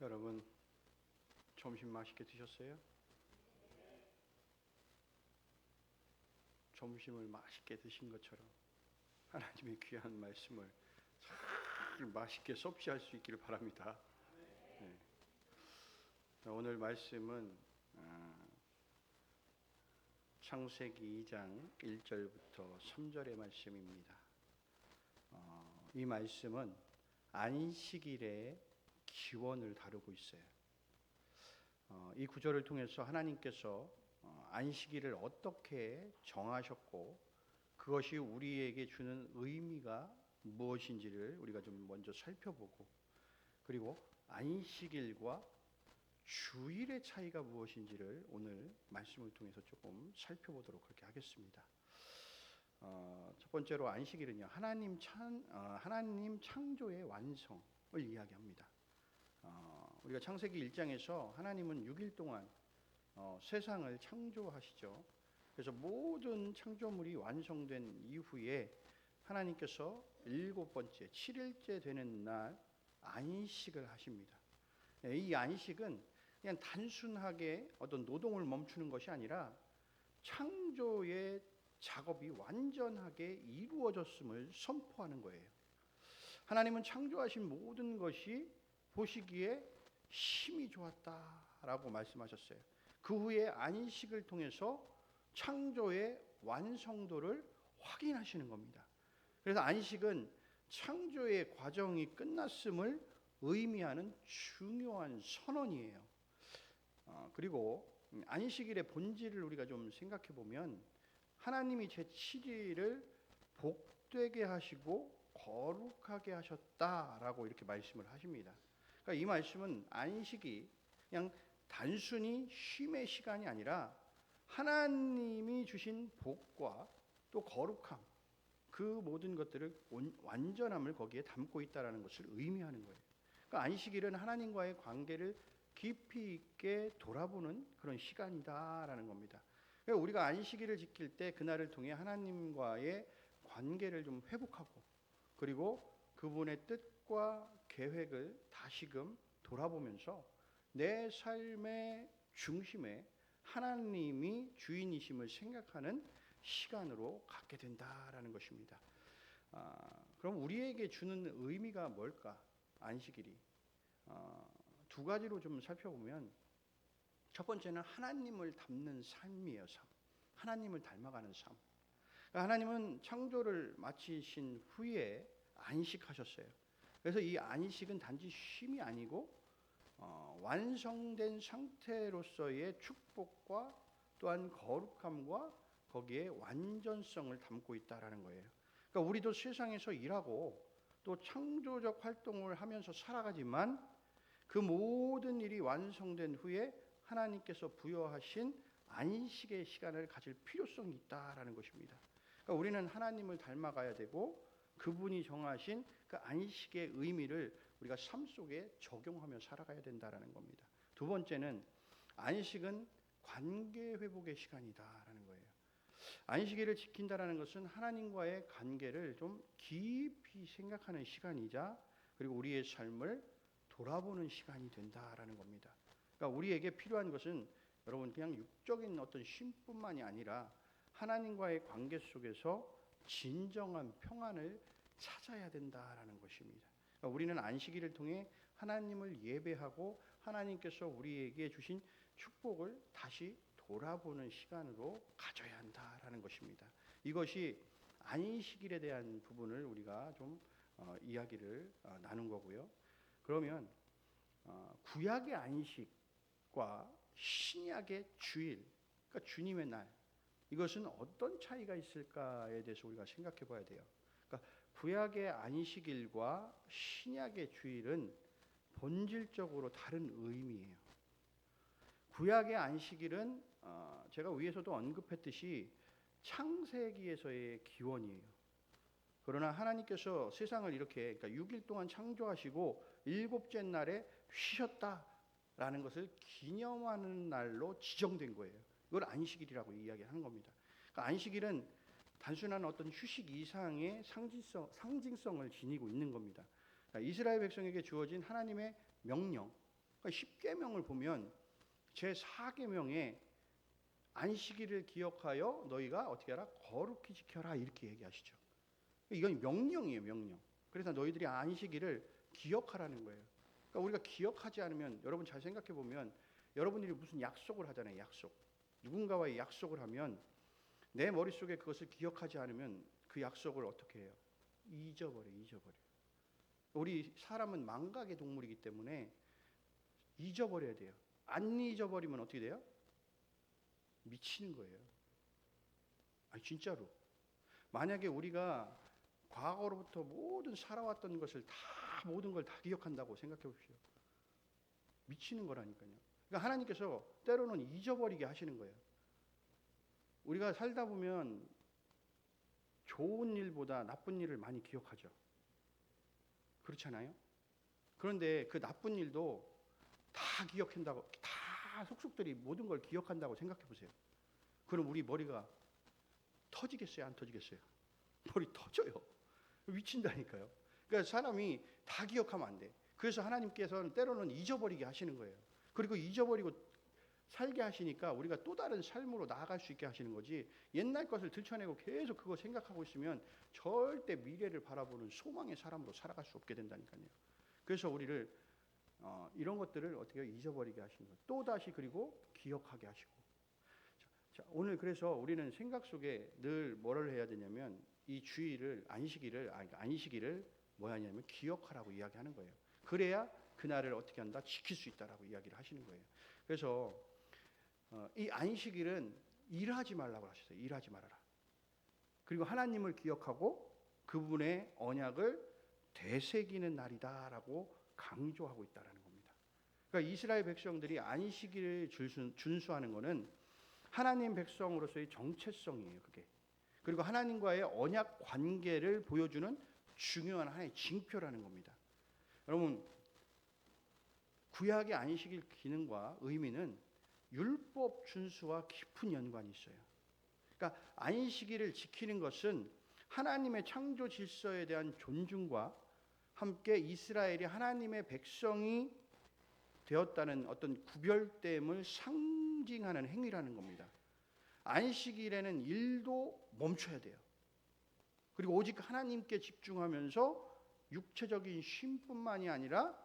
여러분, 점심 맛있게 드셨어요? 점심을 맛있게 드신 것처럼 하나님의 귀한 말씀을 잘 맛있게 섭취할 수 있기를 바랍니다. 네. 오늘 말씀은 창세기 2장 1절부터 3절의 말씀입니다. 이 말씀은 안식일의 기원을 다루고 있어요. 이 구절을 통해서 하나님께서 안식일을 어떻게 정하셨고 그것이 우리에게 주는 의미가 무엇인지를 우리가 좀 먼저 살펴보고, 그리고 안식일과 주일의 차이가 무엇인지를 오늘 말씀을 통해서 조금 살펴보도록 그렇게 하겠습니다. 첫 번째로 안식일은요, 하나님 창조의 완성을 이야기합니다. 우리가 창세기 1장에서 하나님은 6일 동안 세상을 창조하시죠. 그래서 모든 창조물이 완성된 이후에 하나님께서 7번째 7일째 되는 날 안식을 하십니다. 이 안식은 그냥 단순하게 어떤 노동을 멈추는 것이 아니라 창조의 작업이 완전하게 이루어졌음을 선포하는 거예요. 하나님은 창조하신 모든 것이 보시기에 힘이 좋았다라고 말씀하셨어요. 그 후에 안식을 통해서 창조의 완성도를 확인하시는 겁니다. 그래서 안식은 창조의 과정이 끝났음을 의미하는 중요한 선언이에요. 그리고 안식일의 본질을 우리가 좀 생각해 보면 하나님이 제7일을 복되게 하시고 거룩하게 하셨다라고 이렇게 말씀을 하십니다. 그러니까 이 말씀은 안식이 그냥 단순히 쉼의 시간이 아니라 하나님이 주신 복과 또 거룩함, 그 모든 것들을 완전함을 거기에 담고 있다라는 것을 의미하는 거예요. 그러니까 안식일은 하나님과의 관계를 깊이 있게 돌아보는 그런 시간이다라는 겁니다. 그러니까 우리가 안식일을 지킬 때 그날을 통해 하나님과의 관계를 좀 회복하고, 그리고 그분의 뜻과 계획을 다시금 돌아보면서 내 삶의 중심에 하나님이 주인이심을 생각하는 시간으로 갖게 된다라는 것입니다. 그럼 우리에게 주는 의미가 뭘까? 안식일이 두 가지로 좀 살펴보면, 첫 번째는 하나님을 닮는 삶이에요. 삶. 하나님을 닮아가는 삶. 하나님은 창조를 마치신 후에 안식하셨어요. 그래서 이 안식은 단지 쉼이 아니고 완성된 상태로서의 축복과 또한 거룩함과 거기에 완전성을 담고 있다라는 거예요. 그러니까 우리도 세상에서 일하고 또 창조적 활동을 하면서 살아가지만 그 모든 일이 완성된 후에 하나님께서 부여하신 안식의 시간을 가질 필요성이 있다라는 것입니다. 그러니까 우리는 하나님을 닮아가야 되고 그분이 정하신 그 안식의 의미를 우리가 삶 속에 적용하며 살아가야 된다라는 겁니다. 두 번째는 안식은 관계 회복의 시간이다라는 거예요. 안식일을 지킨다라는 것은 하나님과의 관계를 좀 깊이 생각하는 시간이자, 그리고 우리의 삶을 돌아보는 시간이 된다라는 겁니다. 그러니까 우리에게 필요한 것은 여러분 그냥 육적인 어떤 쉼뿐만이 아니라 하나님과의 관계 속에서 진정한 평안을 찾아야 된다라는 것입니다. 그러니까 우리는 안식일을 통해 하나님을 예배하고 하나님께서 우리에게 주신 축복을 다시 돌아보는 시간으로 가져야 한다라는 것입니다. 이것이 안식일에 대한 부분을 우리가 좀 이야기를 나눈 거고요. 그러면 구약의 안식과 신약의 주일, 그러니까 주님의 날, 이것은 어떤 차이가 있을까에 대해서 우리가 생각해 봐야 돼요. 그러니까 구약의 안식일과 신약의 주일은 본질적으로 다른 의미예요. 구약의 안식일은 제가 위에서도 언급했듯이 창세기에서의 기원이에요. 그러나 하나님께서 세상을 이렇게, 그러니까 6일 동안 창조하시고 7째 날에 쉬셨다라는 것을 기념하는 날로 지정된 거예요. 이걸 안식일이라고 이야기하는 겁니다. 그러니까 안식일은 단순한 어떤 휴식 이상의 상징성을 지니고 있는 겁니다. 그러니까 이스라엘 백성에게 주어진 하나님의 명령, 그러니까 10계명을 보면 제 4계명에 안식일을 기억하여 너희가 어떻게 하라? 거룩히 지켜라 이렇게 얘기하시죠. 이건 명령이에요, 명령. 그래서 너희들이 안식일을 기억하라는 거예요. 그러니까 우리가 기억하지 않으면 여러분 잘 생각해 보면 여러분들이 무슨 약속을 하잖아요, 약속. 누군가와의 약속을 하면 내 머릿속에 그것을 기억하지 않으면 그 약속을 어떻게 해요? 잊어버려. 우리 사람은 망각의 동물이기 때문에 잊어버려야 돼요. 안 잊어버리면 어떻게 돼요? 미치는 거예요. 아니 진짜로. 만약에 우리가 과거로부터 모든 살아왔던 것을 다 모든 걸 다 기억한다고 생각해 보십시오. 미치는 거라니까요. 그러니까 하나님께서 때로는 잊어버리게 하시는 거예요. 우리가 살다 보면 좋은 일보다 나쁜 일을 많이 기억하죠. 그렇잖아요. 그런데 그 나쁜 일도 다 기억한다고, 다 속속들이 모든 걸 기억한다고 생각해 보세요. 그럼 우리 머리가 터지겠어요? 안 터지겠어요? 머리 터져요. 미친다니까요. 그러니까 사람이 다 기억하면 안 돼. 그래서 하나님께서는 때로는 잊어버리게 하시는 거예요. 그리고 잊어버리고 살게 하시니까 우리가 또 다른 삶으로 나아갈 수 있게 하시는 거지, 옛날 것을 들춰내고 계속 그거 생각하고 있으면 절대 미래를 바라보는 소망의 사람으로 살아갈 수 없게 된다니까요. 그래서 우리를 이런 것들을 어떻게 잊어버리게 하시는 거예요. 또 다시 그리고 기억하게 하시고. 자, 오늘 그래서 우리는 생각 속에 늘 뭐를 해야 되냐면 이 주일을 안식일을 뭐 하냐면 기억하라고 이야기하는 거예요. 그래야 그날을 어떻게 한다? 지킬 수 있다라고 이야기를 하시는 거예요. 그래서 이 안식일은 일하지 말라고 하셨어요. 일하지 말아라. 그리고 하나님을 기억하고 그분의 언약을 되새기는 날이다라고 강조하고 있다라는 겁니다. 그러니까 이스라엘 백성들이 안식일을 준수하는 것은 하나님 백성으로서의 정체성이에요. 그게. 그리고 하나님과의 언약 관계를 보여주는 중요한 하나의 징표라는 겁니다. 여러분, 구약의 안식일 기능과 의미는 율법 준수와 깊은 연관이 있어요. 그러니까 안식일을 지키는 것은 하나님의 창조 질서에 대한 존중과 함께 이스라엘이 하나님의 백성이 되었다는 어떤 구별됨을 상징하는 행위라는 겁니다. 안식일에는 일도 멈춰야 돼요. 그리고 오직 하나님께 집중하면서 육체적인 쉼뿐만이 아니라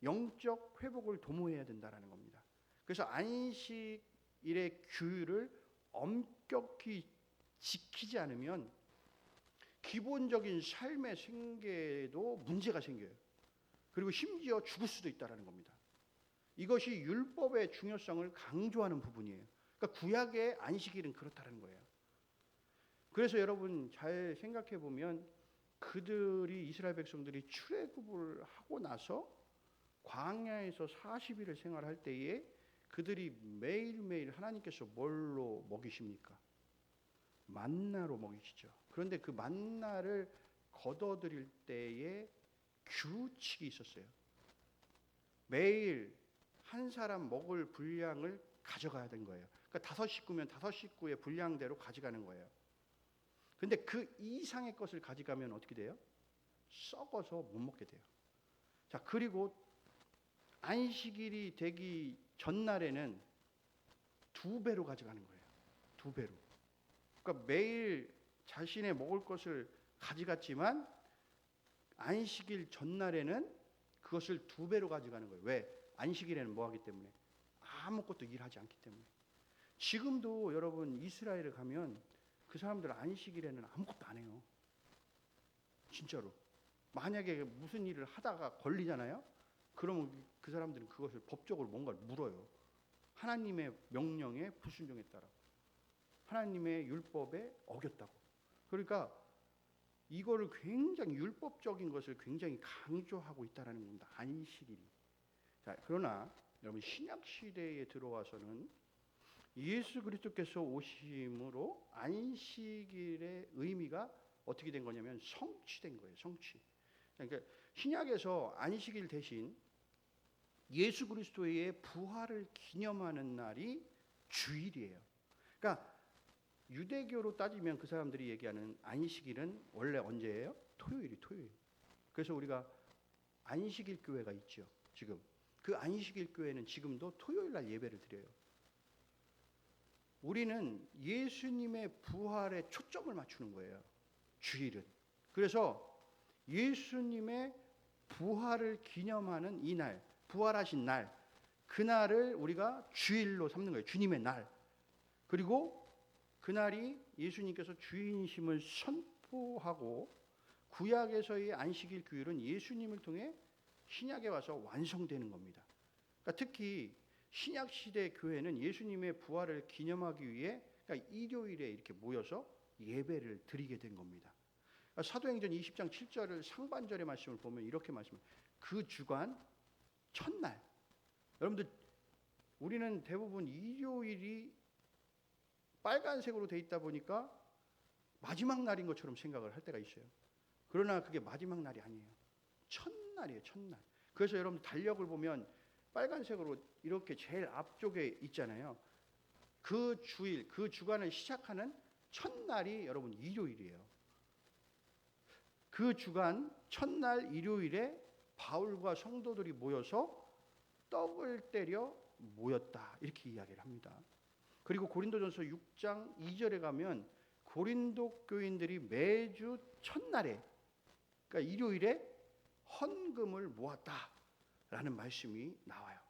영적 회복을 도모해야 된다는 겁니다. 그래서 안식일의 규율을 엄격히 지키지 않으면 기본적인 삶의 생계에도 문제가 생겨요. 그리고 심지어 죽을 수도 있다는 겁니다. 이것이 율법의 중요성을 강조하는 부분이에요. 그러니까 구약의 안식일은 그렇다는 거예요. 그래서 여러분 잘 생각해 보면 그들이 이스라엘 백성들이 출애굽을 하고 나서 광야에서 40일을 생활할 때에 그들이 매일매일 하나님께서 뭘로 먹이십니까? 만나로 먹이시죠. 그런데 그 만나를 거둬들일 때에 규칙이 있었어요. 매일 한 사람 먹을 분량을 가져가야 된 거예요. 그러니까 5식구면 5식구의 분량대로 가져가는 거예요. 근데 그 이상의 것을 가져가면 어떻게 돼요? 썩어서 못 먹게 돼요. 자, 그리고 안식일이 되기 전날에는 2배로 가져가는 거예요. 2배로. 그러니까 매일 자신의 먹을 것을 가져갔지만 안식일 전날에는 그것을 2배로 가져가는 거예요. 왜? 안식일에는 뭐 하기 때문에? 아무것도 일하지 않기 때문에. 지금도 여러분 이스라엘에 가면 그 사람들 안식일에는 아무것도 안 해요. 진짜로. 만약에 무슨 일을 하다가 걸리잖아요. 그러면 그 사람들은 그것을 법적으로 뭔가를 물어요. 하나님의 명령에 불순종했다라고. 하나님의 율법에 어겼다고. 그러니까 이거를 굉장히 율법적인 것을 굉장히 강조하고 있다는 겁니다. 안식일이. 자, 그러나 여러분 신약 시대에 들어와서는 예수 그리스도께서 오심으로 안식일의 의미가 어떻게 된 거냐면 성취된 거예요. 성취. 그러니까 신약에서 안식일 대신 예수 그리스도의 부활을 기념하는 날이 주일이에요. 그러니까 유대교로 따지면 그 사람들이 얘기하는 안식일은 원래 언제예요? 토요일. 그래서 우리가 안식일 교회가 있죠. 지금. 그 안식일 교회는 지금도 토요일 날 예배를 드려요. 우리는 예수님의 부활에 초점을 맞추는 거예요. 주일은. 그래서 예수님의 부활을 기념하는 이 날, 부활하신 날, 그날을 우리가 주일로 삼는 거예요. 주님의 날. 그리고 그날이 예수님께서 주인심을 선포하고 구약에서의 안식일 규율은 예수님을 통해 신약에 와서 완성되는 겁니다. 그러니까 특히 신약 시대 교회는 예수님의 부활을 기념하기 위해 그러니까 일요일에 이렇게 모여서 예배를 드리게 된 겁니다. 그러니까 사도행전 20장 7절을 상반절의 말씀을 보면 이렇게 말씀합니다. 그 주간 첫날. 여러분들 우리는 대부분 일요일이 빨간색으로 돼 있다 보니까 마지막 날인 것처럼 생각을 할 때가 있어요. 그러나 그게 마지막 날이 아니에요. 첫날이에요. 첫날. 그래서 여러분 달력을 보면 빨간색으로 이렇게 제일 앞쪽에 있잖아요. 그 주일, 그 주간을 시작하는 첫날이 여러분 일요일이에요. 그 주간 첫날 일요일에 바울과 성도들이 모여서 떡을 때려 모였다. 이렇게 이야기를 합니다. 그리고 고린도전서 6장 2절에 가면 고린도 교인들이 매주 첫날에 그러니까 일요일에 헌금을 모았다라는 말씀이 나와요.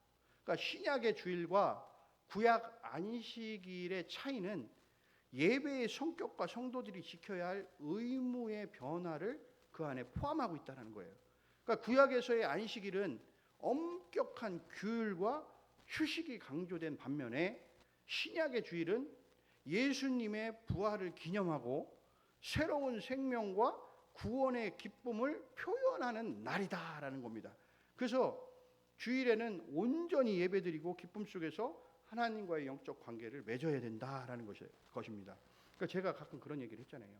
그러니까 신약의 주일과 구약 안식일의 차이는 예배의 성격과 성도들이 지켜야 할 의무의 변화를 그 안에 포함하고 있다는 거예요. 그러니까 구약에서의 안식일은 엄격한 규율과 휴식이 강조된 반면에 신약의 주일은 예수님의 부활을 기념하고 새로운 생명과 구원의 기쁨을 표현하는 날이다라는 겁니다. 그래서 주일에는 온전히 예배드리고 기쁨 속에서 하나님과의 영적 관계를 맺어야 된다라는 것입니다. 그러니까 제가 가끔 그런 얘기를 했잖아요.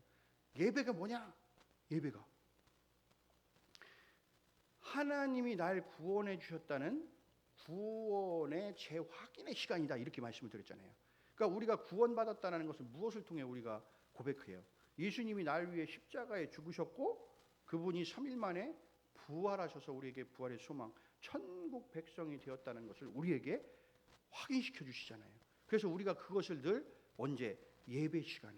예배가 뭐냐? 예배가 하나님이 날 구원해 주셨다는 구원의 재확인의 시간이다 이렇게 말씀을 드렸잖아요. 그러니까 우리가 구원받았다는 것을 무엇을 통해 우리가 고백해요? 예수님이 날 위해 십자가에 죽으셨고 그분이 3일 만에 부활하셔서 우리에게 부활의 소망, 천국 백성이 되었다는 것을 우리에게 확인시켜 주시잖아요. 그래서 우리가 그것을 늘 언제? 예배 시간에.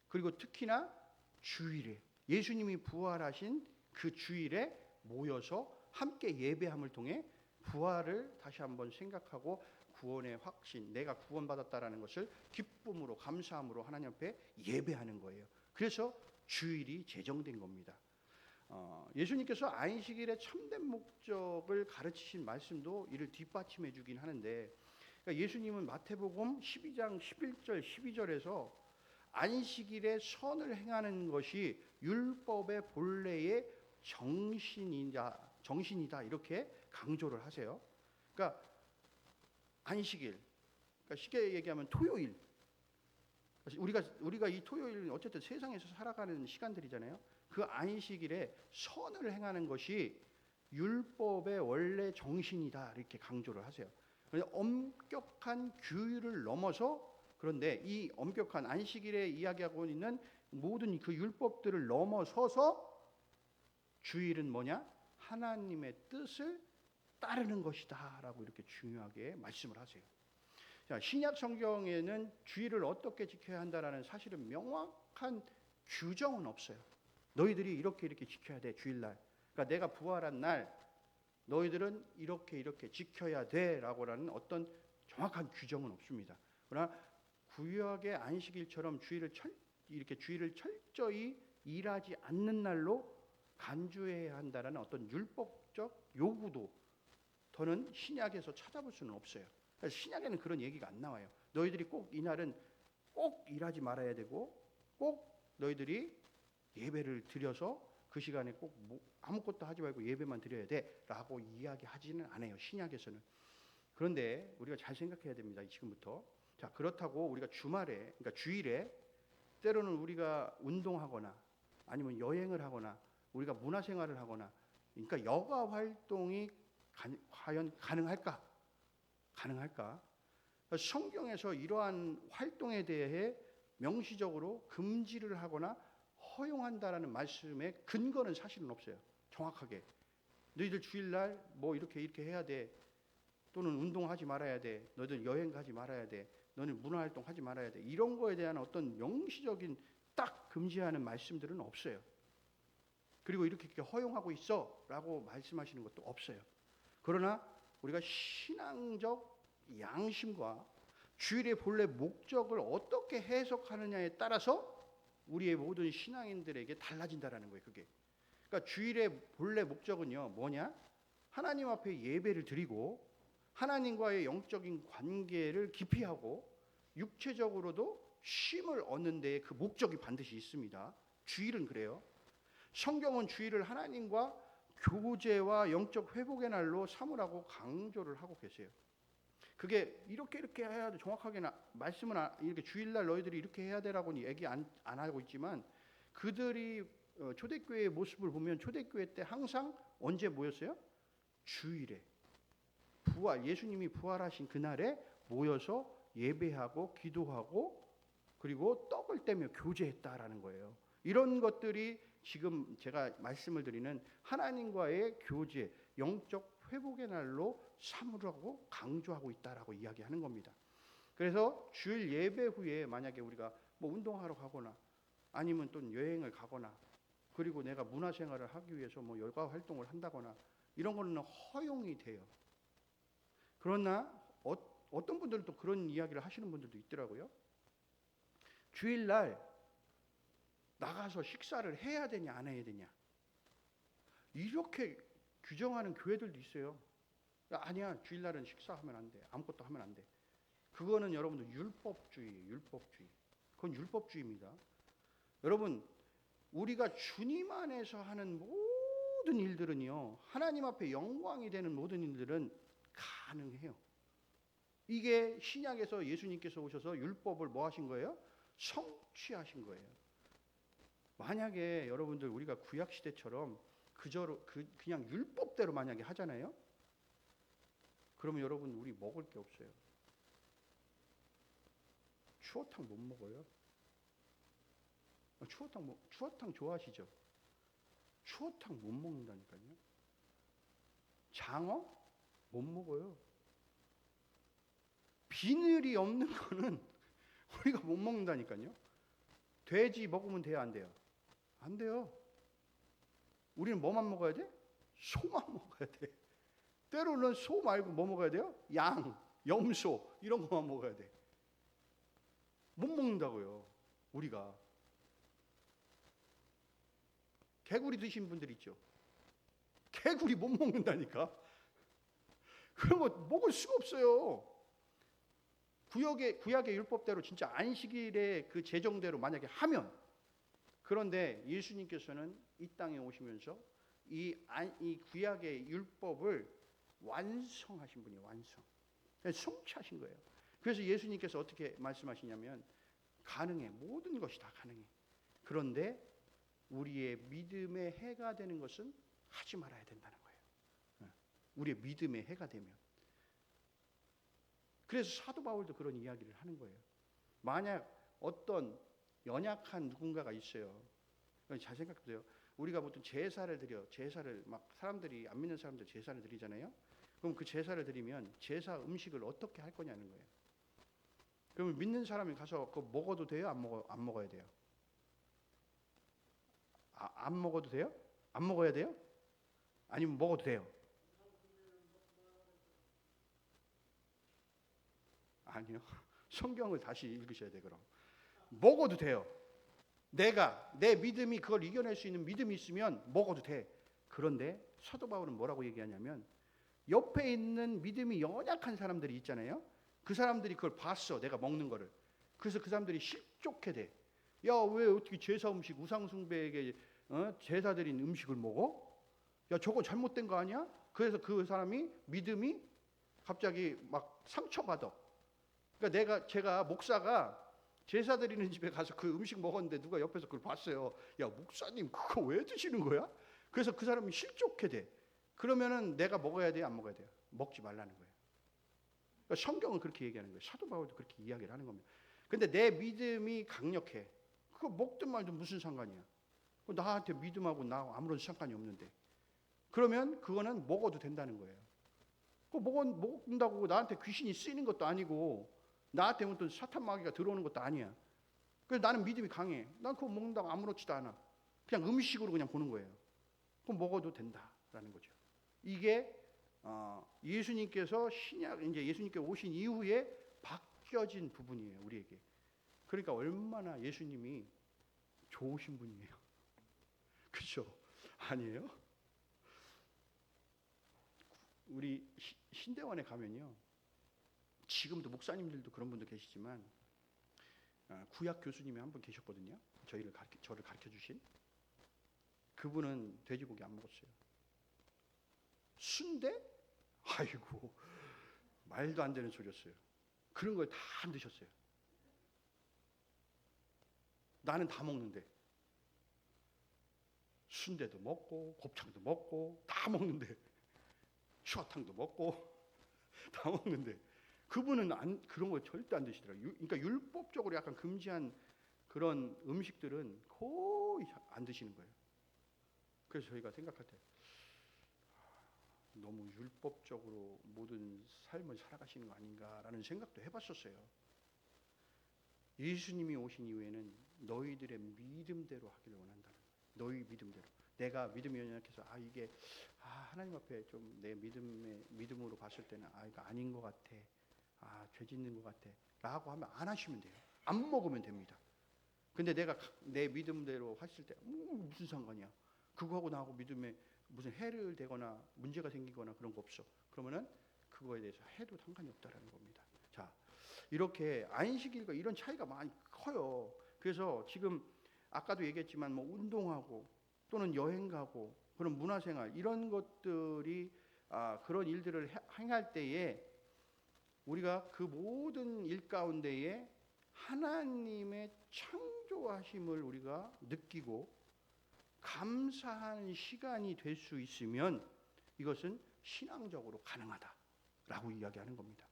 그리고 특히나 주일에 예수님이 부활하신 그 주일에 모여서 함께 예배함을 통해 부활을 다시 한번 생각하고 구원의 확신, 내가 구원받았다라는 것을 기쁨으로 감사함으로 하나님 앞에 예배하는 거예요. 그래서 주일이 제정된 겁니다. 예수님께서 안식일의 참된 목적을 가르치신 말씀도 이를 뒷받침해 주긴 하는데 그러니까 예수님은 마태복음 12장 11절 12절에서 안식일에 선을 행하는 것이 율법의 본래의 정신이다 이렇게 강조를 하세요. 그러니까 안식일, 그러니까 쉽게 얘기하면 토요일. 우리가 이 토요일은 어쨌든 세상에서 살아가는 시간들이잖아요. 그 안식일에 선을 행하는 것이 율법의 원래 정신이다 이렇게 강조를 하세요. 엄격한 규율을 넘어서 그런데 이 엄격한 안식일에 이야기하고 있는 모든 그 율법들을 넘어서서 주일은 뭐냐? 하나님의 뜻을 따르는 것이다라고 이렇게 중요하게 말씀을 하세요. 자, 신약 성경에는 주일을 어떻게 지켜야 한다라는 사실은 명확한 규정은 없어요. 너희들이 이렇게 지켜야 돼 주일날. 그러니까 내가 부활한 날 너희들은 이렇게 지켜야 돼라고라는 어떤 정확한 규정은 없습니다. 그러나 구약의 안식일처럼 주일을 철저히 일하지 않는 날로 간주해야 한다라는 어떤 율법적 요구도 더는 신약에서 찾아볼 수는 없어요. 그래서 신약에는 그런 얘기가 안 나와요. 너희들이 꼭 이날은 꼭 일하지 말아야 되고 꼭 너희들이 예배를 드려서 그 시간에 꼭 아무것도 하지 말고 예배만 드려야 돼라고 이야기하지는 않아요. 신약에서는. 그런데 우리가 잘 생각해야 됩니다. 지금부터. 자, 그렇다고 우리가 그러니까 주일에 때로는 우리가 운동하거나 아니면 여행을 하거나 우리가 문화생활을 하거나 그러니까 여가 활동이 과연 가능할까? 성경에서 이러한 활동에 대해 명시적으로 금지를 하거나 허용한다라는 말씀의 근거는 사실은 없어요. 정확하게 너희들 주일날 뭐 이렇게 해야 돼. 또는 운동하지 말아야 돼. 너희들 여행 가지 말아야 돼. 너는 문화활동 하지 말아야 돼. 이런 거에 대한 어떤 명시적인 딱 금지하는 말씀들은 없어요. 그리고 이렇게 허용하고 있어라고 말씀하시는 것도 없어요. 그러나 우리가 신앙적 양심과 주일의 본래 목적을 어떻게 해석하느냐에 따라서 우리의 모든 신앙인들에게 달라진다라는 거예요. 그게. 그러니까 주일의 본래 목적은요, 뭐냐? 하나님 앞에 예배를 드리고 하나님과의 영적인 관계를 깊이 하고 육체적으로도 쉼을 얻는 데에 그 목적이 반드시 있습니다. 주일은 그래요. 성경은 주일을 하나님과 교제와 영적 회복의 날로 삼으라고 강조를 하고 계세요. 그게 이렇게 해야 돼. 정확하게 말씀은 이렇게 주일날 너희들이 이렇게 해야 되라고는 얘기 안 하고 있지만 그들이 초대교회의 모습을 보면 초대교회 때 항상 언제 모였어요? 주일에. 예수님이 부활하신 그날에 모여서 예배하고 기도하고 그리고 떡을 떼며 교제했다라는 거예요. 이런 것들이 지금 제가 말씀을 드리는 하나님과의 교제, 영적 회복의 날로 삼으라고 강조하고 있다라고 이야기하는 겁니다. 그래서 주일 예배 후에 만약에 우리가 뭐 운동하러 가거나 아니면 또 여행을 가거나 그리고 내가 문화생활을 하기 위해서 뭐 여가 활동을 한다거나 이런 거는 허용이 돼요. 그러나 어떤 분들은 또 그런 이야기를 하시는 분들도 있더라고요. 주일날 나가서 식사를 해야 되냐 안 해야 되냐 이렇게 규정하는 교회들도 있어요. 아니야, 주일날은 식사하면 안 돼. 아무것도 하면 안 돼. 그거는 여러분들 율법주의예요. 율법주의. 그건 율법주의입니다. 여러분, 우리가 주님 안에서 하는 모든 일들은요, 하나님 앞에 영광이 되는 모든 일들은 가능해요. 이게 신약에서 예수님께서 오셔서 율법을 뭐 하신 거예요? 성취하신 거예요. 만약에 여러분들 우리가 구약 시대처럼 그냥 율법대로 만약에 하잖아요. 그러면 여러분 우리 먹을 게 없어요. 추어탕 못 먹어요. 추어탕 좋아하시죠? 추어탕 못 먹는다니까요. 장어 못 먹어요. 비늘이 없는 거는 우리가 못 먹는다니까요. 돼지 먹으면 돼요, 안 돼요? 안 돼요. 우리는 뭐만 먹어야 돼? 소만 먹어야 돼. 때로는 소 말고 뭐 먹어야 돼요? 양, 염소 이런 것만 먹어야 돼. 못 먹는다고요, 우리가. 개구리 드신 분들 있죠? 개구리 못 먹는다니까. 그런 거 먹을 수가 없어요. 구약의 율법대로 진짜 안식일의 그 제정대로 만약에 하면, 그런데 예수님께서는 이 땅에 오시면서 이 구약의 율법을 완성하신 분이에요. 완성. 성취하신 거예요. 그래서 예수님께서 어떻게 말씀하시냐면 가능해. 모든 것이 다 가능해. 그런데 우리의 믿음의 해가 되는 것은 하지 말아야 된다는 거예요. 우리의 믿음의 해가 되면. 그래서 사도 바울도 그런 이야기를 하는 거예요. 만약 어떤 연약한 누군가가 있어요. 잘 생각해보세요. 우리가 보통 제사를 막 사람들이 안 믿는 사람들 제사를 드리잖아요. 그럼 그 제사를 드리면 제사 음식을 어떻게 할 거냐는 거예요. 그러면 믿는 사람이 가서 그거 먹어도 돼요? 안 먹어야 돼요? 안 먹어도 돼요? 안 먹어야 돼요? 아니면 먹어도 돼요? 아니요. 성경을 다시 읽으셔야 돼요. 그럼 먹어도 돼요. 내 믿음이 그걸 이겨낼 수 있는 믿음이 있으면 먹어도 돼. 그런데 사도 바울은 뭐라고 얘기하냐면 옆에 있는 믿음이 연약한 사람들이 있잖아요. 그 사람들이 그걸 봤어. 내가 먹는 거를. 그래서 그 사람들이 실족해 돼. 야, 왜 어떻게 제사 음식 우상 숭배에게 제사 드린 음식을 먹어? 야, 저거 잘못된 거 아니야? 그래서 그 사람이 믿음이 갑자기 막 상처받아. 그러니까 제가 목사가 제사 드리는 집에 가서 그 음식 먹었는데 누가 옆에서 그걸 봤어요. 야, 목사님 그거 왜 드시는 거야? 그래서 그 사람이 실족해 돼. 그러면은 내가 먹어야 돼요, 안 먹어야 돼요? 먹지 말라는 거예요. 그러니까 성경은 그렇게 얘기하는 거예요. 사도 바울도 그렇게 이야기를 하는 겁니다. 근데 내 믿음이 강력해. 그거 먹든 말든 무슨 상관이야? 나한테 믿음하고 나 아무런 상관이 없는데. 그러면 그거는 먹어도 된다는 거예요. 그거 먹는다고 나한테 귀신이 쓰이는 것도 아니고 나한테 어떤 사탄 마귀가 들어오는 것도 아니야. 그래서 나는 믿음이 강해. 난 그거 먹는다고 아무렇지도 않아. 그냥 음식으로 그냥 보는 거예요. 그럼 먹어도 된다라는 거죠. 이게 예수님께서 이제 예수님께 오신 이후에 바뀌어진 부분이에요, 우리에게. 그러니까 얼마나 예수님이 좋으신 분이에요. 그렇죠? 아니에요? 우리 신대원에 가면요, 지금도 목사님들도 그런 분도 계시지만 구약 교수님이 한 분 계셨거든요. 저를 가르쳐 주신 그분은 돼지고기 안 먹었어요. 순대? 아이고, 말도 안 되는 소리였어요. 그런 걸 다 안 드셨어요. 나는 다 먹는데 순대도 먹고 곱창도 먹고 다 먹는데 추어탕도 먹고 다 먹는데 그분은 그런 거 절대 안 드시더라고요. 그러니까 율법적으로 약간 금지한 그런 음식들은 거의 안 드시는 거예요. 그래서 저희가 생각할 때 너무 율법적으로 모든 삶을 살아가시는 거 아닌가라는 생각도 해봤었어요. 예수님이 오신 이후에는 너희들의 믿음대로 하기를 원한다는 거예요. 너희 믿음대로. 내가 믿음이 연약해서 이게 하나님 앞에 좀 내 믿음으로 봤을 때는 이거 아닌 것 같아. 죄 짓는 것 같아. 라고 하면 안 하시면 돼요. 안 먹으면 됩니다. 근데 내가 내 믿음대로 했을 때 무슨 상관이야. 그거하고 나하고 믿음에 무슨 해를 되거나 문제가 생기거나 그런 거 없어. 그러면은 그거에 대해서 해도 상관이 없다라는 겁니다. 자, 이렇게 안식일과 이런 차이가 많이 커요. 그래서 지금 아까도 얘기했지만 뭐 운동하고 또는 여행 가고 그런 문화생활 이런 것들이 그런 일들을 행할 때에 우리가 그 모든 일 가운데에 하나님의 창조하심을 우리가 느끼고 감사하는 시간이 될 수 있으면 이것은 신앙적으로 가능하다라고 이야기하는 겁니다.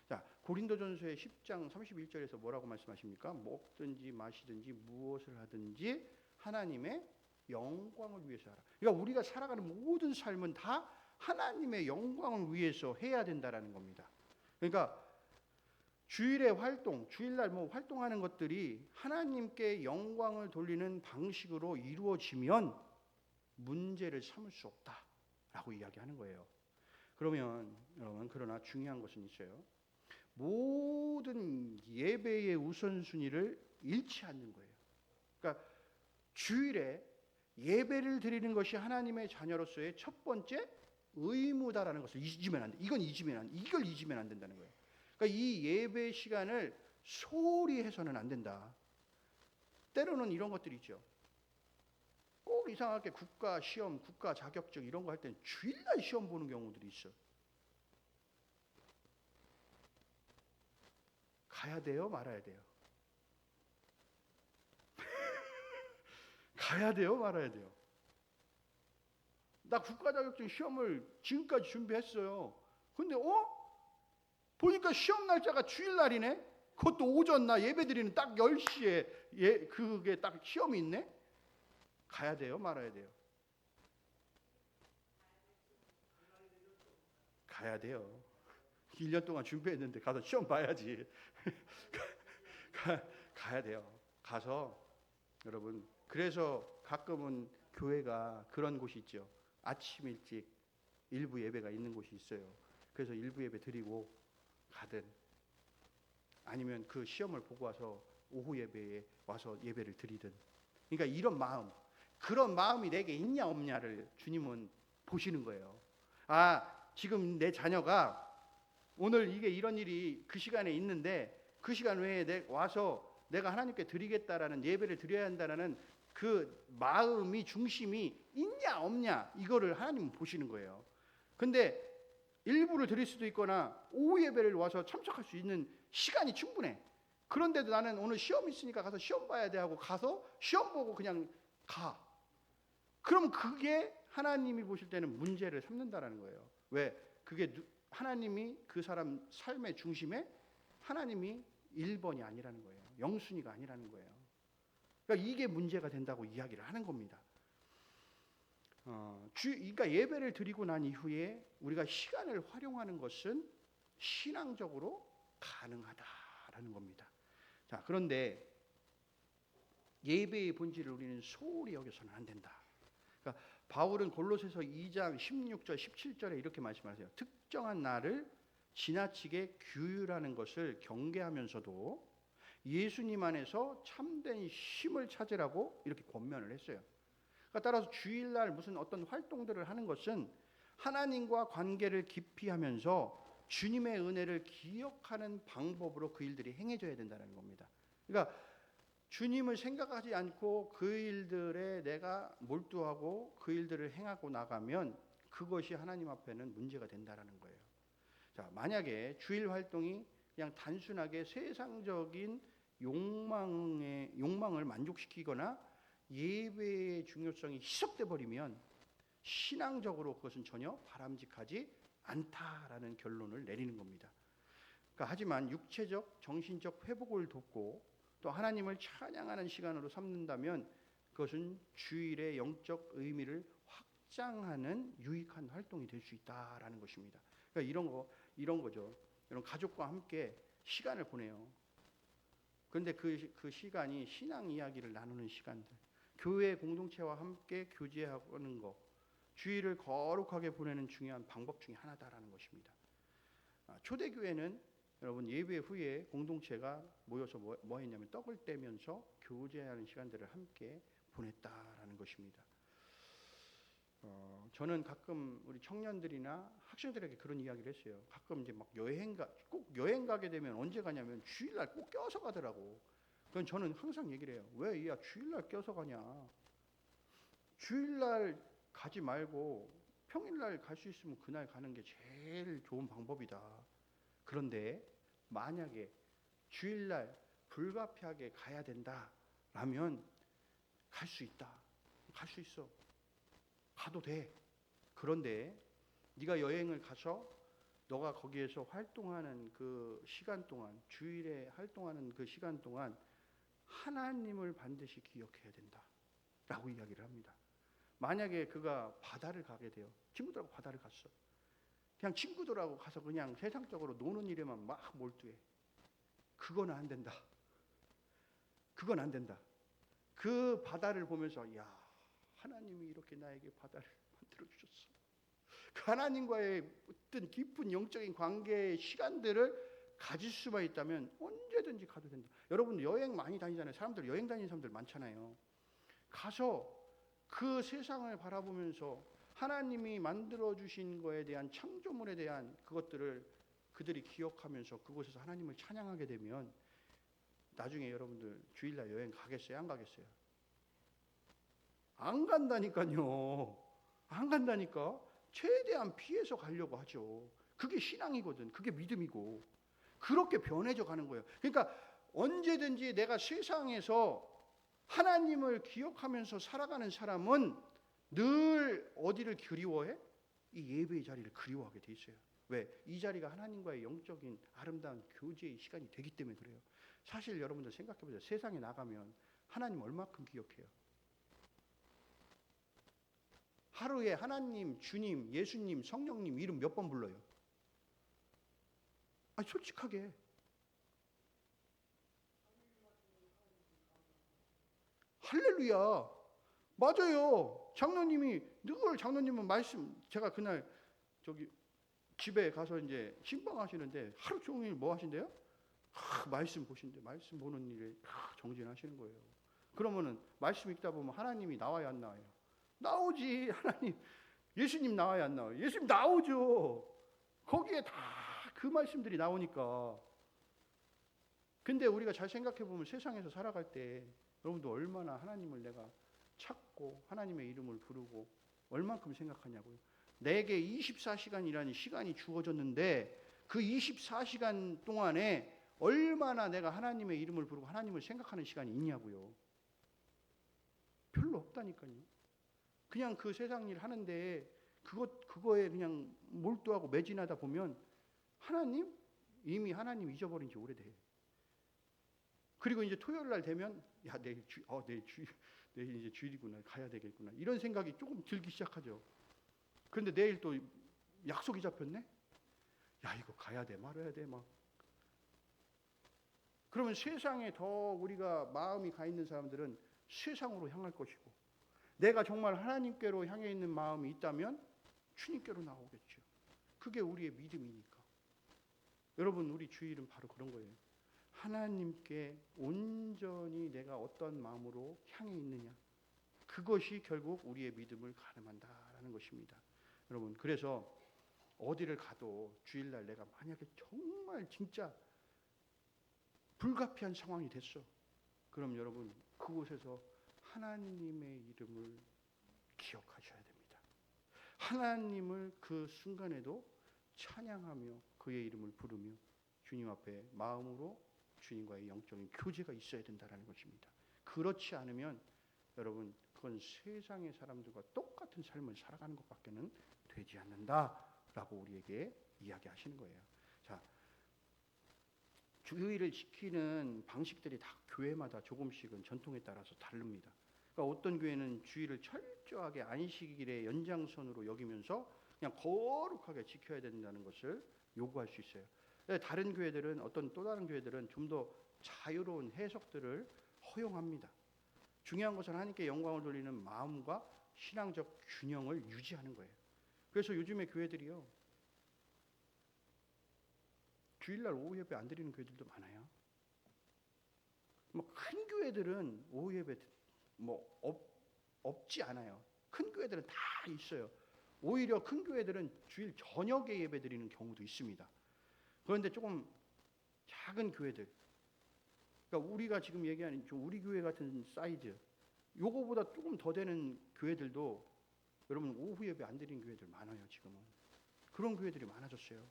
자, 고린도전서의 10장 31절에서 뭐라고 말씀하십니까? 먹든지 마시든지 무엇을 하든지 하나님의 영광을 위해서 하라. 그러니까 우리가 살아가는 모든 삶은 다 하나님의 영광을 위해서 해야 된다라는 겁니다. 그러니까 주일의 활동, 주일날 활동하는 것들이 하나님께 영광을 돌리는 방식으로 이루어지면 문제를 삼을 수 없다라고 이야기하는 거예요. 그러면 여러분, 그러나 중요한 것은 있어요. 모든 예배의 우선순위를 잃지 않는 거예요. 그러니까 주일에 예배를 드리는 것이 하나님의 자녀로서의 첫 번째 의무다라는 것을 잊으면 안 돼. 이걸 잊으면 안 된다는 거예요. 그러니까 이 예배 시간을 소홀히 해서는 안 된다. 때로는 이런 것들이 있죠. 꼭 이상하게 국가 시험, 국가 자격증 이런 거 할 때는 주일날 시험 보는 경우들이 있어. 가야 돼요, 말아야 돼요? 가야 돼요, 말아야 돼요? 나 국가 자격증 시험을 지금까지 준비했어요. 근데 보니까 시험 날짜가 주일날이네. 그것도 오전 나 예배드리는 딱 10시에 그게 딱 시험이 있네. 가야 돼요, 말아야 돼요? 가야 돼요. 1년 동안 준비했는데 가서 시험 봐야지. 가야 돼요. 가서 여러분, 그래서 가끔은 교회가 그런 곳이 있죠. 아침 일찍 일부 예배가 있는 곳이 있어요. 그래서 일부 예배 드리고 가든 아니면 그 시험을 보고 와서 오후 예배에 와서 예배를 드리든. 그러니까 이런 마음, 그런 마음이 내게 있냐 없냐를 주님은 보시는 거예요. 지금 내 자녀가 오늘 이런 일이 그 시간에 있는데 그 시간 외에 와서 내가 하나님께 드리겠다라는 예배를 드려야 한다라는 그 마음이 중심이 있냐 없냐 이거를 하나님은 보시는 거예요. 근데 일부를 드릴 수도 있거나 오후 예배를 와서 참석할 수 있는 시간이 충분해. 그런데도 나는 오늘 시험 있으니까 가서 시험 봐야 돼 하고 가서 시험 보고 그냥 가. 그럼 그게 하나님이 보실 때는 문제를 삼는다라는 거예요. 왜? 그게 하나님이 그 사람 삶의 중심에 하나님이 1번이 아니라는 거예요. 영순위가 아니라는 거예요. 그러니까 이게 문제가 된다고 이야기를 하는 겁니다. 그러니까 예배를 드리고 난 이후에 우리가 시간을 활용하는 것은 신앙적으로 가능하다라는 겁니다. 자, 그런데 예배의 본질을 우리는 소홀히 여겨서는 안 된다. 그러니까 바울은 골로새서 2장 16절 17절에 이렇게 말씀하세요. 특정한 날을 지나치게 규율하는 것을 경계하면서도 예수님 안에서 참된 힘을 찾으라고 이렇게 권면을 했어요. 그러니까 따라서 주일날 무슨 어떤 활동들을 하는 것은 하나님과 관계를 깊이 하면서 주님의 은혜를 기억하는 방법으로 그 일들이 행해져야 된다는 겁니다. 그러니까 주님을 생각하지 않고 그 일들에 내가 몰두하고 그 일들을 행하고 나가면 그것이 하나님 앞에는 문제가 된다는 거예요. 자, 만약에 주일 활동이 그냥 단순하게 세상적인 욕망을 만족시키거나 예배의 중요성이 희석돼 버리면 신앙적으로 그것은 전혀 바람직하지 않다라는 결론을 내리는 겁니다. 그러니까 하지만 육체적, 정신적 회복을 돕고 또 하나님을 찬양하는 시간으로 삼는다면 그것은 주일의 영적 의미를 확장하는 유익한 활동이 될 수 있다라는 것입니다. 그러니까 이런 거죠. 이런 가족과 함께 시간을 보내요. 그런데 그 시간이 신앙 이야기를 나누는 시간들, 교회 공동체와 함께 교제하는 것, 주일을 거룩하게 보내는 중요한 방법 중에 하나다라는 것입니다. 초대교회는 여러분 예배 후에 공동체가 모여서 뭐 했냐면 떡을 떼면서 교제하는 시간들을 함께 보냈다라는 것입니다. 저는 가끔 우리 청년들이나 학생들에게 그런 이야기를 했어요. 가끔 이제 막 꼭 여행 가게 되면 언제 가냐면 주일날 꼭 껴서 가더라고. 그건 저는 항상 얘기를 해요. 왜 야 주일날 껴서 가냐? 주일날 가지 말고 평일날 갈 수 있으면 그날 가는 게 제일 좋은 방법이다. 그런데 만약에 주일날 불가피하게 가야 된다라면 갈 수 있다. 갈 수 있어. 가도 돼. 그런데 네가 여행을 가서 너가 거기에서 활동하는 그 시간 동안, 주일에 활동하는 그 시간 동안 하나님을 반드시 기억해야 된다라고 이야기를 합니다. 만약에 그가 바다를 가게 돼요. 친구들하고 바다를 갔어. 그냥 친구들하고 가서 그냥 세상적으로 노는 일에만 막 몰두해. 그건 안 된다. 그건 안 된다. 그 바다를 보면서 야, 하나님이 이렇게 나에게 바다를 만들어 주셨어. 그 하나님과의 어떤 깊은 영적인 관계의 시간들을 가질 수만 있다면 언제든지 가도 된다. 여러분 여행 많이 다니잖아요. 사람들 여행 다니는 사람들 많잖아요. 가서 그 세상을 바라보면서 하나님이 만들어 주신 거에 대한 창조물에 대한 그것들을 그들이 기억하면서 그곳에서 하나님을 찬양하게 되면 나중에 여러분들 주일날 여행 가겠어요? 안 가겠어요? 안 간다니까요. 안 간다니까. 최대한 피해서 가려고 하죠. 그게 신앙이거든. 그게 믿음이고. 그렇게 변해져 가는 거예요. 그러니까 언제든지 내가 세상에서 하나님을 기억하면서 살아가는 사람은 늘 어디를 그리워해? 이 예배의 자리를 그리워하게 돼 있어요. 왜? 이 자리가 하나님과의 영적인 아름다운 교제의 시간이 되기 때문에 그래요. 사실 여러분들 생각해 보세요. 세상에 나가면 하나님 얼마큼 기억해요? 하루에 하나님, 주님, 예수님, 성령님 이름 몇 번 불러요? 솔직하게. 할렐루야. 맞아요. 장로님은 말씀, 제가 그날 집에 가서 이제 신방하시는데 하루 종일 뭐 하신대요? 말씀 보신대. 말씀 보는 일에 정진하시는 거예요. 그러면은 말씀 읽다 보면 하나님이 나와야 안 나와요? 나오지. 하나님, 예수님 나와야 안 나와요? 예수님 나오죠. 거기에 다 그 말씀들이 나오니까. 근데 우리가 잘 생각해 보면 세상에서 살아갈 때 여러분도 얼마나 하나님을 내가 찾고 하나님의 이름을 부르고 얼만큼 생각하냐고요. 내게 24시간이라는 시간이 주어졌는데 그 24시간 동안에 얼마나 내가 하나님의 이름을 부르고 하나님을 생각하는 시간이 있냐고요. 별로 없다니까요. 그냥 그 세상 일 하는데 그거에 그냥 몰두하고 매진하다 보면 이미 하나님 잊어버린 지 오래돼. 그리고 이제 토요일 날 되면 야 내일 내일 이제 주일이구나, 가야 되겠구나, 이런 생각이 조금 들기 시작하죠. 그런데 내일 또 약속이 잡혔네? 야, 이거 가야 돼 말아야 돼 막. 그러면 세상에 더 우리가 마음이 가 있는 사람들은 세상으로 향할 것이고, 내가 정말 하나님께로 향해 있는 마음이 있다면 주님께로 나오겠죠. 그게 우리의 믿음이니까. 여러분, 우리 주일은 바로 그런 거예요. 하나님께 온전히 내가 어떤 마음으로 향해 있느냐, 그것이 결국 우리의 믿음을 가늠한다라는 것입니다. 여러분, 그래서 어디를 가도 주일날 내가 만약에 정말 진짜 불가피한 상황이 됐어, 그럼 여러분 그곳에서 하나님의 이름을 기억하셔야 됩니다. 하나님을 그 순간에도 찬양하며 그의 이름을 부르며 주님 앞에 마음으로 주님과의 영적인 교제가 있어야 된다는 것입니다. 그렇지 않으면 여러분, 그건 세상의 사람들과 똑같은 삶을 살아가는 것밖에는 되지 않는다라고 우리에게 이야기하시는 거예요. 자, 주일을 지키는 방식들이 다 교회마다 조금씩은 전통에 따라서 다릅니다. 그러니까 어떤 교회는 주일을 철저하게 안식일의 연장선으로 여기면서 그냥 거룩하게 지켜야 된다는 것을 요구할 수 있어요. 다른 교회들은, 어떤 또 다른 교회들은 좀 더 자유로운 해석들을 허용합니다. 중요한 것은 하나님께 영광을 돌리는 마음과 신앙적 균형을 유지하는 거예요. 그래서 요즘에 교회들이요, 주일날 오후 예배 안 드리는 교회들도 많아요. 뭐 큰 교회들은 오후 예배 없지 않아요. 큰 교회들은 다 있어요. 오히려 큰 교회들은 주일 저녁에 예배 드리는 경우도 있습니다. 그런데 조금 작은 교회들, 그러니까 우리가 지금 얘기하는 좀 우리 교회 같은 사이즈, 요거보다 조금 더 되는 교회들도 여러분 오후 예배 안 드리는 교회들 많아요. 지금은 그런 교회들이 많아졌어요.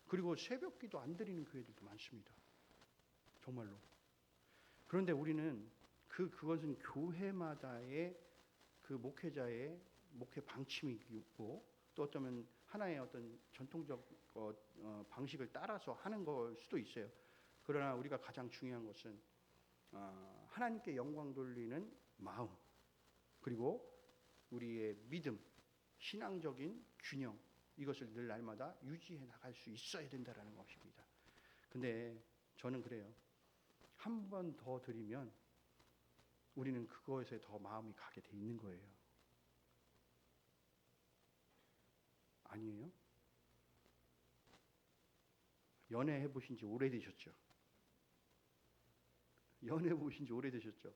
그리고 새벽기도 안 드리는 교회들도 많습니다. 정말로. 그런데 우리는 그것은 교회마다의 그 목회자의 목회 방침이고, 또 어쩌면 하나의 어떤 전통적 방식을 따라서 하는 걸 수도 있어요. 그러나 우리가 가장 중요한 것은 하나님께 영광 돌리는 마음, 그리고 우리의 믿음, 신앙적인 균형, 이것을 늘 날마다 유지해 나갈 수 있어야 된다는 것입니다. 근데 저는 그래요. 한 번 더 드리면 우리는 그것에 더 마음이 가게 돼 있는 거예요. 아니에요? 연애해 보신 지 오래되셨죠? 연애해 보신 지 오래되셨죠?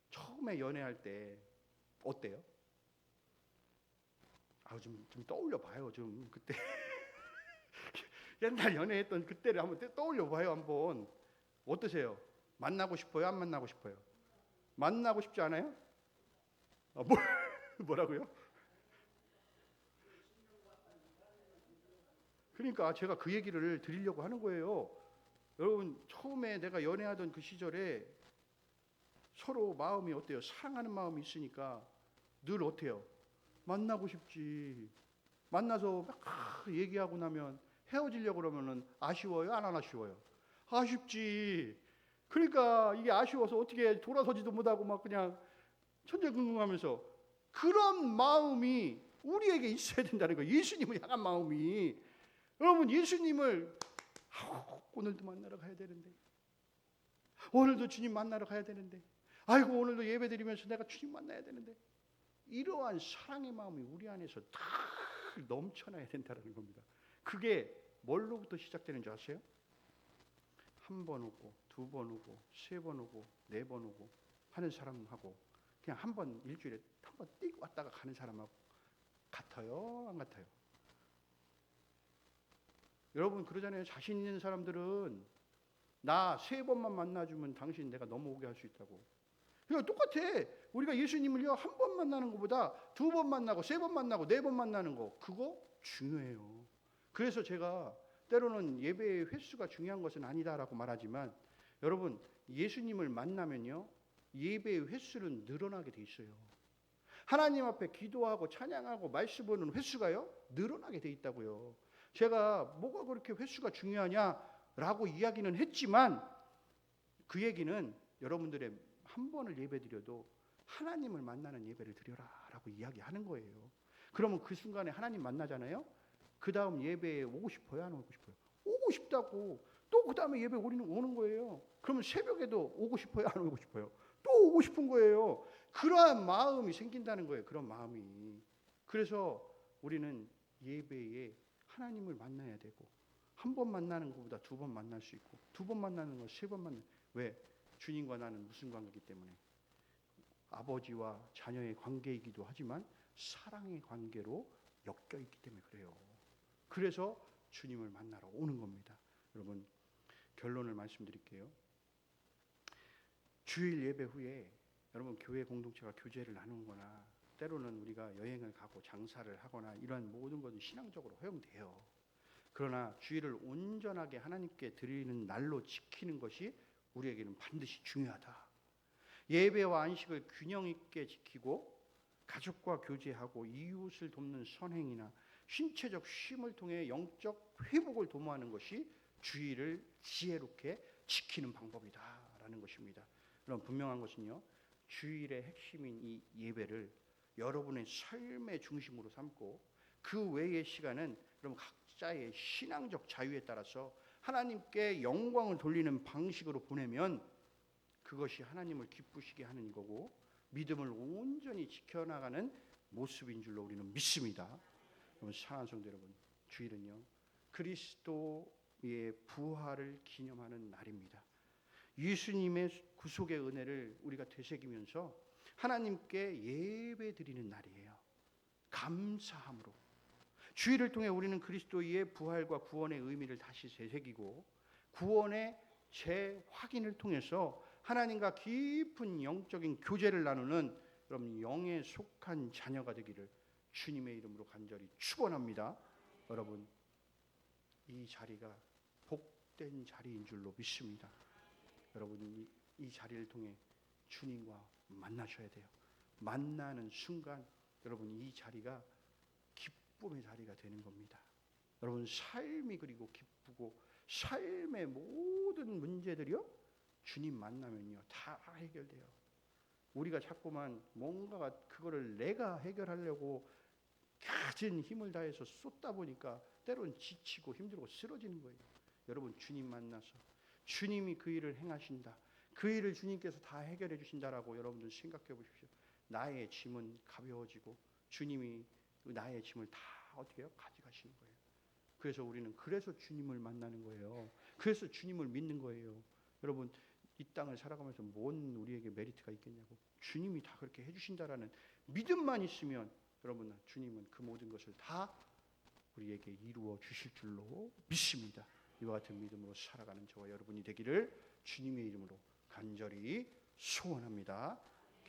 처음에 연애할 때 어때요? 좀 떠올려 봐요. 좀 그때 옛날 연애했던 그때를 한번 떠올려 봐요. 한번. 어떠세요? 만나고 싶어요? 안 만나고 싶어요? 만나고 싶지 않아요? 뭐라고요? 그러니까 제가 그 얘기를 드리려고 하는 거예요. 여러분, 처음에 내가 연애하던 그 시절에 서로 마음이 어때요? 사랑하는 마음이 있으니까 늘 어때요? 만나고 싶지. 만나서 막 얘기하고 나면 헤어지려고 그러면은 아쉬워요? 안 아쉬워요? 아쉽지. 그러니까 이게 아쉬워서 어떻게 돌아서지도 못하고 막 그냥 천재궁금하면서, 그런 마음이 우리에게 있어야 된다는 거예요. 예수님을 향한 마음이. 여러분, 예수님을 오늘도 만나러 가야 되는데, 오늘도 주님 만나러 가야 되는데, 아이고 오늘도 예배 드리면서 내가 주님 만나야 되는데, 이러한 사랑의 마음이 우리 안에서 다 넘쳐나야 된다는 겁니다. 그게 뭘로부터 시작되는 줄 아세요? 한 번 오고, 두 번 오고, 세 번 오고, 네 번 오고 하는 사람하고, 그냥 한 번 일주일에 한 번 띡 왔다가 가는 사람하고 같아요? 안 같아요? 여러분 그러잖아요. 자신 있는 사람들은 나 세 번만 만나주면 당신 내가 넘어오게 할 수 있다고. 그러니까 똑같아. 우리가 예수님을요, 한 번 만나는 것보다 두 번 만나고 세 번 만나고 네 번 만나는 거, 그거 중요해요. 그래서 제가 때로는 예배의 횟수가 중요한 것은 아니다라고 말하지만, 여러분 예수님을 만나면요, 예배의 횟수는 늘어나게 돼 있어요. 하나님 앞에 기도하고 찬양하고 말씀 보는 횟수가요, 늘어나게 돼 있다고요. 제가 뭐가 그렇게 횟수가 중요하냐라고 이야기는 했지만, 그 얘기는 여러분들의 한 번을 예배드려도 하나님을 만나는 예배를 드려라라고 이야기하는 거예요. 그러면 그 순간에 하나님 만나잖아요. 그 다음 예배에 오고 싶어요, 안 오고 싶어요? 오고 싶다고. 또 그 다음에 예배 우리는 오는 거예요. 그러면 새벽에도 오고 싶어요, 안 오고 싶어요? 또 오고 싶은 거예요. 그러한 마음이 생긴다는 거예요. 그런 마음이. 그래서 우리는 예배에 하나님을 만나야 되고, 한 번 만나는 것보다 두 번 만날 수 있고, 두 번 만나는 건 세 번 만나. 왜? 주님과 나는 무슨 관계이기 때문에. 아버지와 자녀의 관계이기도 하지만 사랑의 관계로 엮여 있기 때문에 그래요. 그래서 주님을 만나러 오는 겁니다. 여러분, 결론을 말씀드릴게요. 주일 예배 후에 여러분 교회 공동체가 교제를 나누거나 때로는 우리가 여행을 가고 장사를 하거나 이러한 모든 것은 신앙적으로 허용돼요. 그러나 주일을 온전하게 하나님께 드리는 날로 지키는 것이 우리에게는 반드시 중요하다. 예배와 안식을 균형 있게 지키고 가족과 교제하고 이웃을 돕는 선행이나 신체적 쉼을 통해 영적 회복을 도모하는 것이 주일을 지혜롭게 지키는 방법이다라는 것입니다. 그럼 분명한 것은요. 주일의 핵심인 이 예배를 여러분의 삶의 중심으로 삼고 그 외의 시간은 여러분 각자의 신앙적 자유에 따라서 하나님께 영광을 돌리는 방식으로 보내면 그것이 하나님을 기쁘시게 하는 거고 믿음을 온전히 지켜나가는 모습인 줄로 우리는 믿습니다. 여러분 사랑하는 성도 여러분, 주일은요 그리스도의 부활을 기념하는 날입니다. 예수님의 구속의 은혜를 우리가 되새기면서 하나님께 예배드리는 날이에요. 감사함으로 주일을 통해 우리는 그리스도의 부활과 구원의 의미를 다시 되새기고 구원의 재확인을 통해서 하나님과 깊은 영적인 교제를 나누는 여러분 영에 속한 자녀가 되기를 주님의 이름으로 간절히 축원합니다. 여러분 이 자리가 복된 자리인 줄로 믿습니다. 여러분 이 자리를 통해 주님과 만나셔야 돼요. 만나는 순간 여러분 이 자리가 기쁨의 자리가 되는 겁니다. 여러분 삶이 그리고 기쁘고 삶의 모든 문제들이요 주님 만나면요 다 해결돼요. 우리가 자꾸만 뭔가가 그거를 내가 해결하려고 가진 힘을 다해서 쏟다 보니까 때로는 지치고 힘들고 쓰러지는 거예요. 여러분 주님 만나서 주님이 그 일을 행하신다. 그 일을 주님께서 다 해결해 주신다라고 여러분들 생각해 보십시오. 나의 짐은 가벼워지고 주님이 나의 짐을 다 어떻게 해요? 가져가시는 거예요. 그래서 우리는 그래서 주님을 만나는 거예요. 그래서 주님을 믿는 거예요. 여러분 이 땅을 살아가면서 뭔 우리에게 메리트가 있겠냐고. 주님이 다 그렇게 해주신다라는 믿음만 있으면 여러분 주님은 그 모든 것을 다 우리에게 이루어 주실 줄로 믿습니다. 이와 같은 믿음으로 살아가는 저와 여러분이 되기를 주님의 이름으로 간절히 소원합니다.